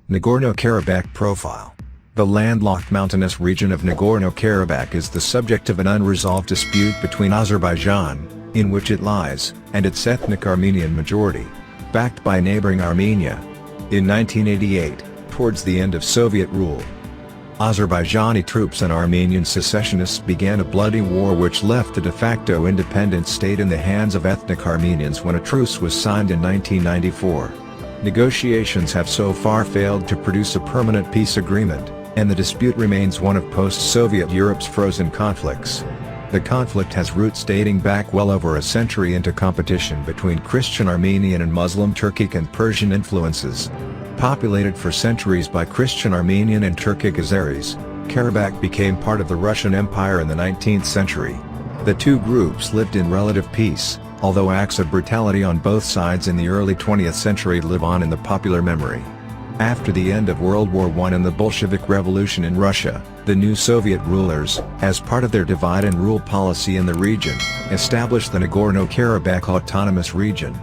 Nagorno-Karabakh profile. The landlocked mountainous region of Nagorno-Karabakh is the subject of an unresolved dispute between Azerbaijan, in which it lies, and its ethnic Armenian majority, backed by neighboring Armenia. In 1988, towards the end of Soviet rule, Azerbaijani troops and Armenian secessionists began a bloody war which left the de facto independent state in the hands of ethnic Armenians when a truce was signed in 1994. Negotiations have so far failed to produce a permanent peace agreement, and the dispute remains one of post-Soviet Europe's frozen conflicts. The conflict has roots dating back well over a century into competition between Christian Armenian and Muslim Turkic and Persian influences. Populated for centuries by Christian Armenian and Turkic Azeris, Karabakh became part of the Russian Empire in the 19th century. The two groups lived in relative peace, although acts of brutality on both sides in the early 20th century live on in the popular memory. After the end of World War I and the Bolshevik Revolution in Russia, the new Soviet rulers, as part of their divide and rule policy in the region, established the Nagorno-Karabakh Autonomous Region.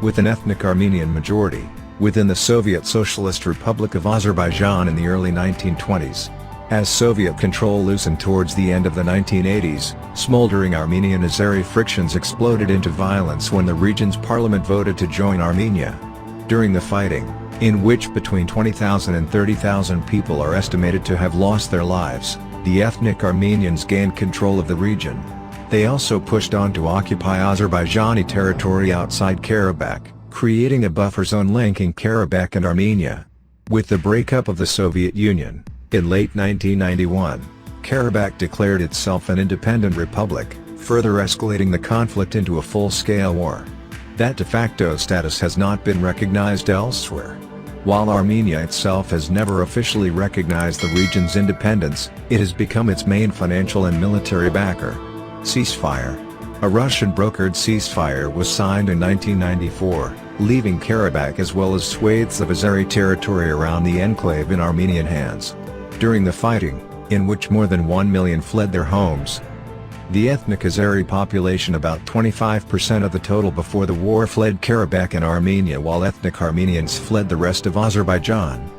With an ethnic Armenian majority, within the Soviet Socialist Republic of Azerbaijan in the early 1920s. As Soviet control loosened towards the end of the 1980s, smoldering Armenian-Azeri frictions exploded into violence when the region's parliament voted to join Armenia. During the fighting, in which between 20,000 and 30,000 people are estimated to have lost their lives, the ethnic Armenians gained control of the region. They also pushed on to occupy Azerbaijani territory outside Karabakh, creating a buffer zone linking Karabakh and Armenia. With the breakup of the Soviet Union, in late 1991, Karabakh declared itself an independent republic, further escalating the conflict into a full-scale war. That de facto status has not been recognized elsewhere. While Armenia itself has never officially recognized the region's independence, it has become its main financial and military backer. Ceasefire. A Russian-brokered ceasefire was signed in 1994, leaving Karabakh as well as swathes of Azeri territory around the enclave in Armenian hands. During the fighting, in which more than 1 million fled their homes, the ethnic Azeri population, about 25% of the total before the war, fled Karabakh and Armenia, while ethnic Armenians fled the rest of Azerbaijan.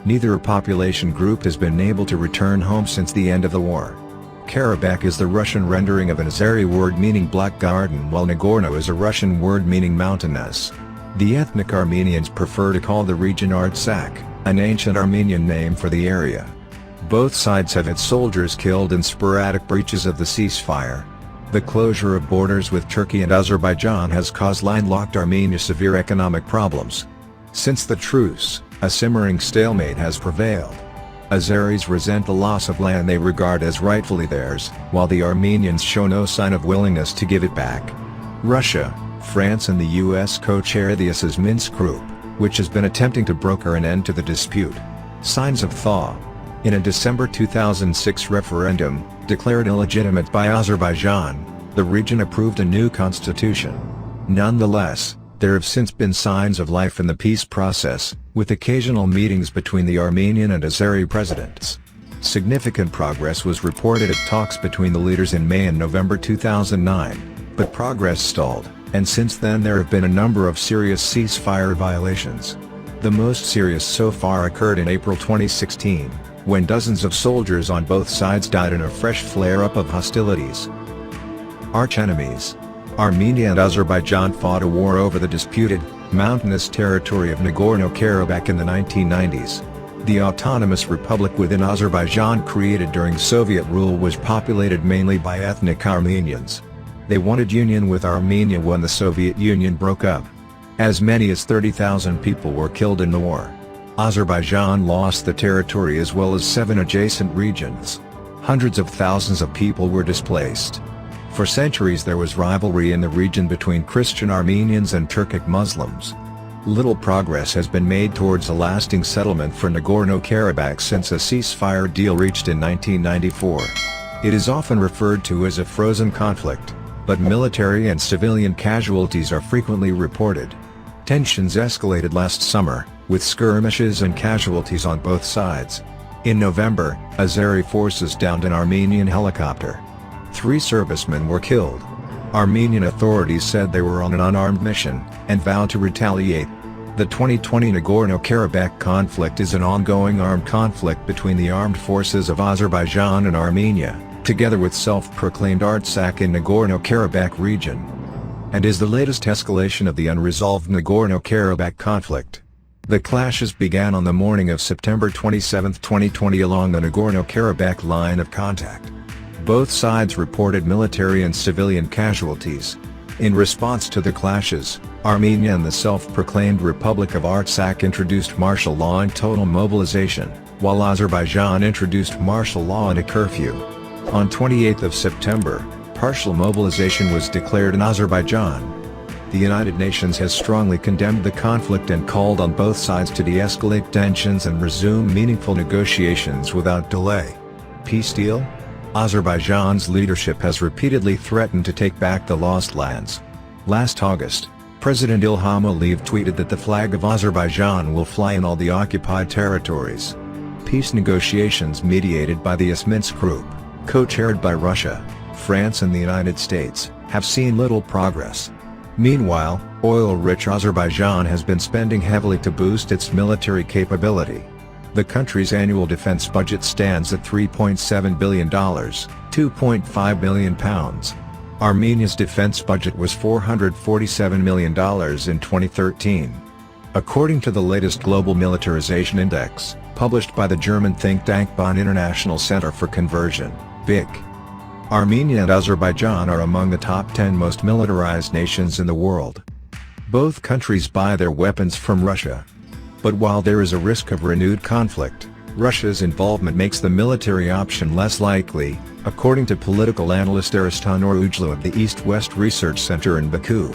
Neither population group has been able to return home since the end of the war. Karabakh is the Russian rendering of an Azeri word meaning black garden, while Nagorno is a Russian word meaning mountainous. The ethnic Armenians prefer to call the region Artsakh, an ancient Armenian name for the area. Both sides have had soldiers killed in sporadic breaches of the ceasefire. The closure of borders with Turkey and Azerbaijan has caused landlocked Armenia severe economic problems. Since the truce, a simmering stalemate has prevailed. Azeris resent the loss of land they regard as rightfully theirs, while the Armenians show no sign of willingness to give it back. Russia, France and the US co-chair the Ass's Minsk Group, which has been attempting to broker an end to the dispute. Signs of thaw. In a December 2006 referendum, declared illegitimate by Azerbaijan, the region approved a new constitution. Nonetheless, there have since been signs of life in the peace process, with occasional meetings between the Armenian and Azeri presidents. Significant progress was reported at talks between the leaders in May and November 2009, but progress stalled, and since then there have been a number of serious ceasefire violations. The most serious so far occurred in April 2016, when dozens of soldiers on both sides died in a fresh flare-up of hostilities. Archenemies. Armenia and Azerbaijan fought a war over the disputed, mountainous territory of Nagorno-Karabakh in the 1990s. The autonomous republic within Azerbaijan, created during Soviet rule, was populated mainly by ethnic Armenians. They wanted union with Armenia when the Soviet Union broke up. As many as 30,000 people were killed in the war. Azerbaijan lost the territory as well as 7 adjacent regions. Hundreds of thousands of people were displaced. For centuries there was rivalry in the region between Christian Armenians and Turkic Muslims. Little progress has been made towards a lasting settlement for Nagorno-Karabakh since a ceasefire deal reached in 1994. It is often referred to as a frozen conflict, but military and civilian casualties are frequently reported. Tensions escalated last summer, with skirmishes and casualties on both sides. In November, Azeri forces downed an Armenian helicopter. 3 servicemen were killed. Armenian authorities said they were on an unarmed mission, and vowed to retaliate. The 2020 Nagorno-Karabakh conflict is an ongoing armed conflict between the armed forces of Azerbaijan and Armenia, together with self-proclaimed Artsakh in Nagorno-Karabakh region, and is the latest escalation of the unresolved Nagorno-Karabakh conflict. The clashes began on the morning of September 27, 2020 along the Nagorno-Karabakh Line of Contact. Both sides reported military and civilian casualties. In response to the clashes, Armenia and the self-proclaimed Republic of Artsakh introduced martial law and total mobilization, while Azerbaijan introduced martial law and a curfew. On 28 September, partial mobilization was declared in Azerbaijan. The United Nations has strongly condemned the conflict and called on both sides to de-escalate tensions and resume meaningful negotiations without delay. Peace deal? Azerbaijan's leadership has repeatedly threatened to take back the lost lands. Last August, President Ilham Aliyev tweeted that the flag of Azerbaijan will fly in all the occupied territories. Peace negotiations mediated by the Minsk Group, co-chaired by Russia, France and the United States, have seen little progress. Meanwhile, oil-rich Azerbaijan has been spending heavily to boost its military capability. The country's annual defense budget stands at $3.7 billion, £2.5 billion. Armenia's defense budget was $447 million in 2013. According to the latest Global Militarization Index, published by the German think tank Bonn International Center for Conversion, BIC, Armenia and Azerbaijan are among the top 10 most militarized nations in the world. Both countries buy their weapons from Russia. But while there is a risk of renewed conflict, Russia's involvement makes the military option less likely, according to political analyst Aristan Oruglu of the East-West Research Center in Baku.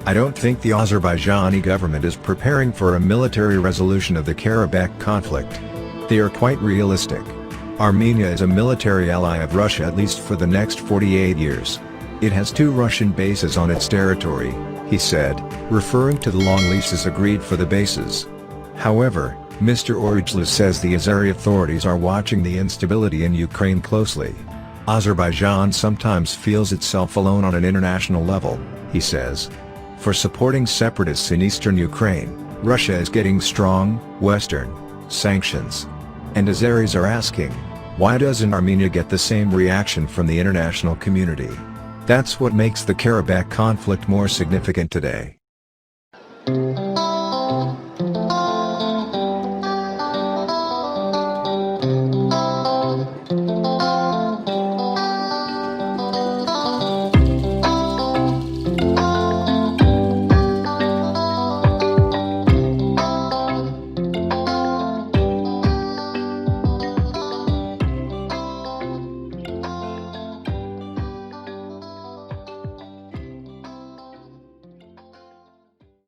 I don't think the Azerbaijani government is preparing for a military resolution of the Karabakh conflict. They are quite realistic. Armenia is a military ally of Russia at least for the next 48 years. It has 2 Russian bases on its territory, he said, referring to the long leases agreed for the bases. However, Mr. Oruglu says the Azeri authorities are watching the instability in Ukraine closely. Azerbaijan sometimes feels itself alone on an international level, he says. For supporting separatists in eastern Ukraine, Russia is getting strong, Western, sanctions. And Azeris are asking, why doesn't Armenia get the same reaction from the international community? That's what makes the Karabakh conflict more significant today.